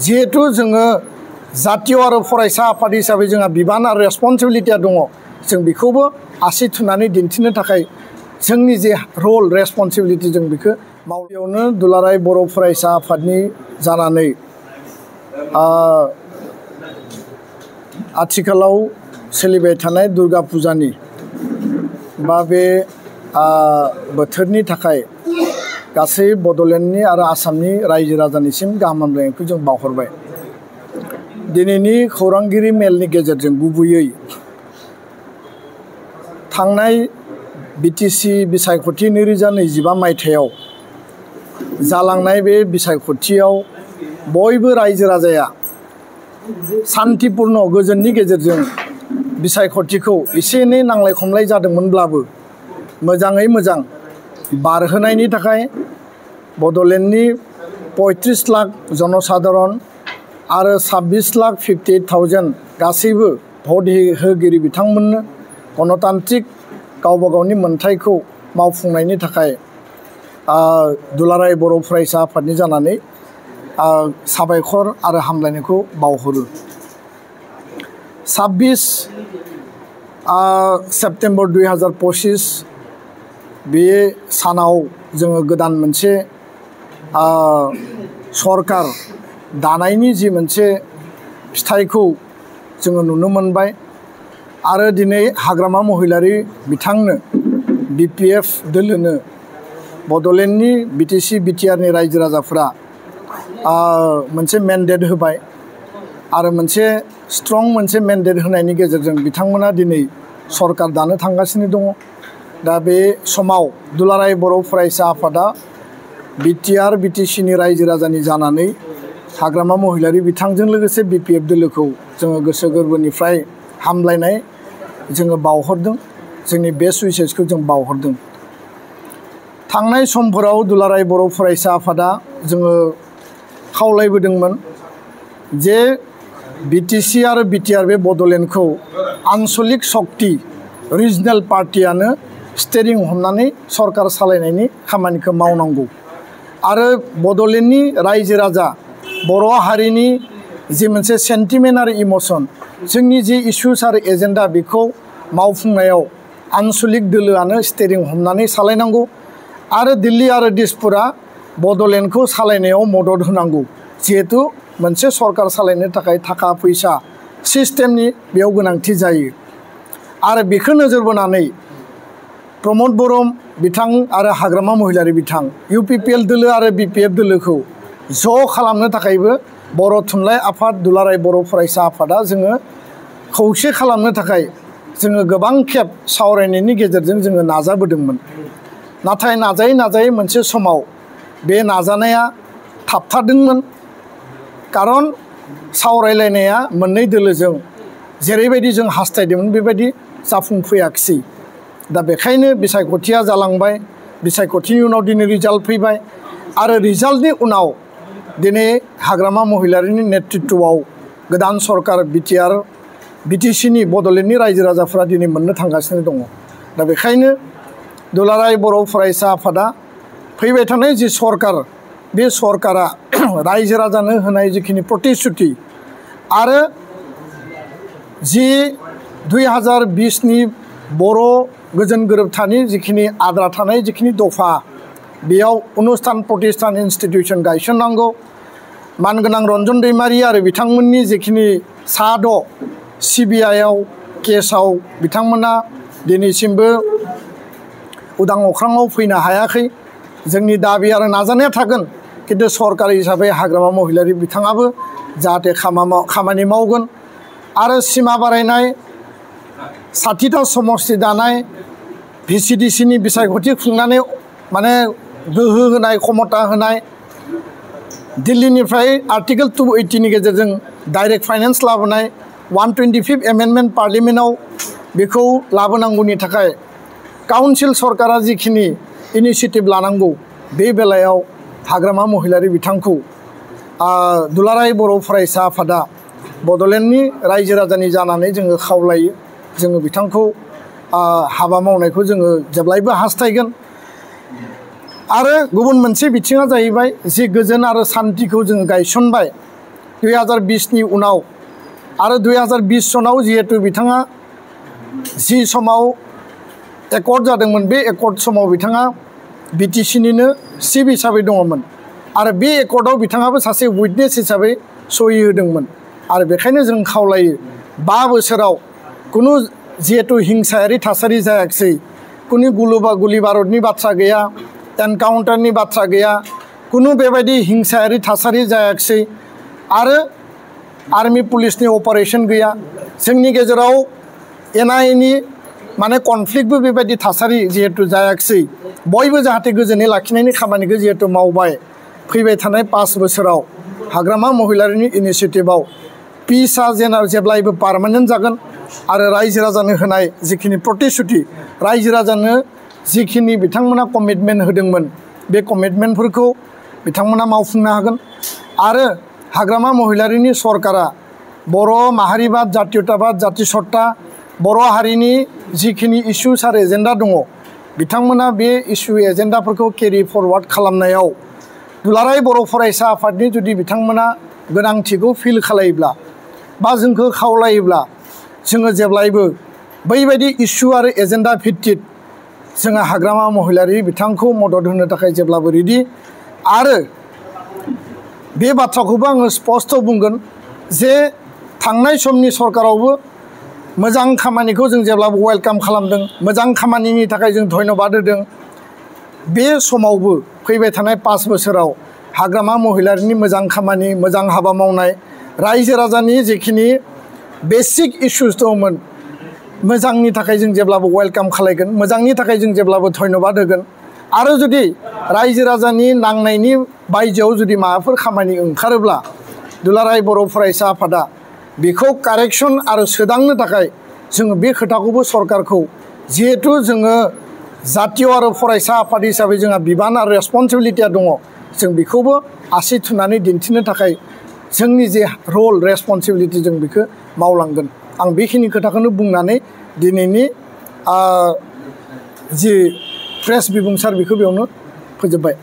जिहेतु जोङो जातीय आरो फरायसा आफाद हिसाबै जोंहा बिबान आरो रेसपन्सिबिलिटिया दङ जों बेखौबो आसि थुनानै दिन्थिनो थाखाय जोंनि जे रल रेसपन्सिबिलिटि जों बेखौ मावनायावनो दुलाराय बर' फरायसा आफादनि जानानै आथिखालाव सोलिबाय थानाय दुर्गा फुजानि बा बे बोथोरनि थाखाय गासै बड'लेण्डनि आरो आसामनि रायजो राजानिसिम गाहाम हामलायनायखौ जों बावहरबाय। दिनैनि खौरांगिरि मेलनि गेजेरजों गुबैयै थांनाय बिटिसि बिसायख'थि 2025 मायथाइयाव जालांनाय बे बिसायख'थियाव बयबो रायजो राजाया शान्तिपूर्ण गोजोननि गेजेरजों बिसायख'थिखौ एसे एनै नांलाय खमलाय जादोंमोनब्लाबो मोजाङै मोजां बारहोनायनि थाखाय बड'लेण्डनि 35 लाख जनसाधारन आरो 26,58,000 गासैबो भट होगिरि बिथांमोननो गणतान्त्रिक गावबा गावनि मोन्थायखौ मावफुंनायनि थाखाय दुलाराय बर' फरायसा आफादनि जानानै साबायखर आरो हामलायनायखौ बावहरो। 26 सेप्तेम्बर 2025 बे सानाव जोङो गोदान मोनसे सरकार दानायनि जि मोनसे फिथाइखौ जोङो नुनो मोनबाय आरो दिनै हाग्रामा महिलारि बिथांनो BPF दोलोनो बड'लेण्डनि बिटिसि बिटिआरनि रायजो राजाफोरा मोनसे मेन्डेट होबाय आरो मोनसे स्ट्रं मोनसे मेन्डेट होनायनि गेजेरजों बिथांमोना दिनै सरकार दानो थांगासिनो दङ। दा बे समाव दुलाराय बर' फरायसा आफादा बिटिआर बिटिसिनि रायजो राजानि जानानै हाग्रामा महिलारि बिथांजों लोगोसे BPF दोलोखौ जोङो गोसो गोरबोनिफ्राय हामलायनाय जोङो बावहरदों, जोंनि बेस्ट उइसेसखौ जों बावहरदों। थांनाय समफोराव दुलाराय बर' फरायसा आफादा जोङो खावलायबोदोंमोन जे बिटिसि आरो बिटिआर बे बड'लेण्डखौ आन्सलिक शक्ति रिजनेल पार्टियानो स्टेरिं हमनानै सरकार सालायनायनि खामानिखौ मावनांगौ आरो बड'लेण्डनि रायजो राजा बर' हारिनि जि मोनसे सेन्टिमेन्ट आरो इमोसन जोंनि जि इस्युस आरो एजेन्डा बेखौ मावफुंनायाव आन्सलिक दोलोआनो स्टेरिं हमनानै सालायनांगौ आरो दिल्ली आरो दिसपुरा बड'लेण्डखौ सालायनायाव मदद होनांगौ। जिहेतु मोनसे सरकार सालायनो थाखाय थाखा फैसा सिस्टेमनि बेयाव गोनांथि जायो आरो बेखौ नोजोर बोनानै प्रमद बर' बिथां आरो हाग्रामा महिलारि बिथां UPPL दोलो आरो BPF दोलोखौ ज' खालामनो थाखायबो बर' थुनलाइ आफाद दुलाराय बर' फरायसा आफादा जोङो खौसे खालामनो थाखाय जोङो गोबां खेब सावरायनायनि गेजेरजों जोङो नाजाबोदोंमोन। नाथाय नाजायै नाजायै मोनसे समाव बे नाजानाया थाबथादोंमोन खारन सावरायलायनाया मोननै दोलोजों जेरैबायदि जों हास्थायदोंमोन बेबायदि जाफुंफैयाखिसै। दा बेखायनो बिसायख'थिया जालांबाय, बिसायख'थिनि उनाव दिनै रिजाल्ट फैबाय आरो रिजाल्टनि उनाव दिनै हाग्रामा महिलारिनि नेतृत्वआव गोदान सरकार बिटिआर बिटिसिनि बड'लेण्डनि रायजो राजाफ्रा दिनै मोननो थांगासिनो दङ। दा बेखायनो दुलाराय बर' फरायसा आफादा फैबाय थानाय जि सरकार बे सरकारा रायजो राजानो होनाय जिखिनि प्रतिश्रुति आरो जि 2020नि बर' गोजोन गोरोबथानि जिखिनि आद्रा थानाय जिखिनि दफा बेयाव अनुस्थान प्रतिष्ठान इन्स्टिटिउसन गायसननांगौ, मानगोनां रन्जन दैमारि आरो बिथांमोननि जिखिनि सा-6 CBIआव केसाव बिथांमोना दिनैसिमबो उदां अख्राङाव फैनो हायाखै। जोंनि दाबि आरो नाजानाया थागोन खिन्थु सरकार हिसाबै हाग्रामा महिलारि बिथाङाबो जाहाथे खामानि मावगोन आरो सिमा बारायनाय 60टा समस्ति दानाय VCDCनि बिसायख'थि खुंनानै माने गोहो होनाय क्षमता होनाय दिल्लीनिफ्राय आर्टिकेल 280नि गेजेरजों डाइरेक्ट फाइनेन्स लाबोनाय 125 एमेन्डमेन्ट पार्लियामेन्टआव बेखौ लाबोनांगौनि थाखाय काउन्सिल सरकारा जिखिनि इनिशिएटिभ लानांगौ बे बेलायाव हाग्रामा महिलारि बिथांखौ दुलाराय बर' फरायसा आफादा बड'लेण्डनि रायजो राजानि जानानै जोङो खावलायो, जोङो बिथांखौ हाबा मावनायखौ जोङो जेब्लायबो हास्थायगोन। आरो गुबुन मोनसे बिथिङा जाहैबाय जि गोजोन आरो शान्तिखौ जोङो गायसनबाय 2020 उनाव आरो 2020 सनाव जिहेतु बिथाङा जि समाव एकर्ड जादोंमोन बे एकर्ड समाव बिथाङा BTC निनो चिफ हिसाबै दङमोन आरो बे एकर्डआव बिथाङाबो सासे उइटनेस हिसाबै सहि होदोंमोन आरो बेखायनो जों खावलायो 5 बोसोराव कुनु जिहेतु हिंसायारि थासारि जायाखिसै कुनु गुलि बारुदनि बाथ्रा गैया एनकाउन्टारनि बाथ्रा गैया कुनु बेबायदि हिंसायारि थासारि जायाखिसै आरो आर्मी पुलिसनि अपारेशन गैया जोंनि गेजेराव NIA माने कनफ्लिक्टबो बेबायदि थासारि जिहेतु जायाखिसै बयबो जाहाथे गोजोनै लाखिनायनि खामानिखौ जिहेतु मावबाय फैबाय थानाय 5 बोसोराव हाग्रामा महिलारिनि इनिशिएटिभआव पिसआ जेब्लायबो पार्मानेन्ट जागोन आरो रायजो राजानो होनाय जिखिनि प्रतिश्रुति रायजो राजानो जिखिनि बिथांमोना कमिटमेन्ट होदोंमोन बे कमिटमेन्टफोरखौ बिथांमोना मावफुंनो हागोन आरो हाग्रामा महिलारिनि सरकारा बर' माहारिबाद जातीयताबाद जातिसत्ता बर' हारिनि जिखिनि इस्युस आरो एजेन्डा दङ बिथांमोना बे इस्यु एजेन्डाफोरखौ केरि फरवार्ड खालामनायाव दुलाराय बर' फरायसा आफादनि जुदि बिथांमोना गोनांथिखौ फिल खालायोब्ला बा जोंखौ खावलायोब्ला जोङो जेब्लायबो बैबायदि इस्यु आरो एजेन्डा भित्तिक जोङो हाग्रामा महिलारि बिथांखौ मदद होनो थाखाय जेब्लाबो रेडि आरो बे बाथ्राखौबो आङो स्पष्ट बुंगोन जे थांनाय समनि सरकारावबो मोजां खामानिखौ जों जेब्लाबो वेलकाम खालामदों मोजां खामानिनि थाखाय जों धन्यबाद होदों बे समावबो फैबाय थानाय 5 बोसोराव हाग्रामा महिलारिनि मोजां खामानि मोजां हाबा मावनाय रायजो राजानि जिखिनि बेसिक इस्युस दंमोन मोजांनि थाखाय जों जेब्लाबो वेलकाम खालायगोन मोजांनि थाखाय जों जेब्लाबो धन्यबाद होगोन आरो जुदि रायजो राजानि नांनायनि बायजोआव जुदि माबाफोर खामानि ओंखारोब्ला दुलाराय बर' फरायसा आफादा बेखौ कारेक्सन आरो सोदांनो थाखाय जोङो बे खोथाखौबो सरकारखौ जिहेतु जोङो जातीय आरो फरायसा आफाद हिसाबै जोंहा बिबान आरो रेसपन्सिबिलिटिया दङ जों बेखौबो आसि थुनानै दिन्थिनो थाखाय जोंनि जे रल रेसपन्सिबिलिटि जों बेखौ मावलांगोन आं बेखिनि खोथाखौनो बुंनानै दिनैनि जि प्रेस बिबुंसार बेखौ बेयावनो फोजोबबाय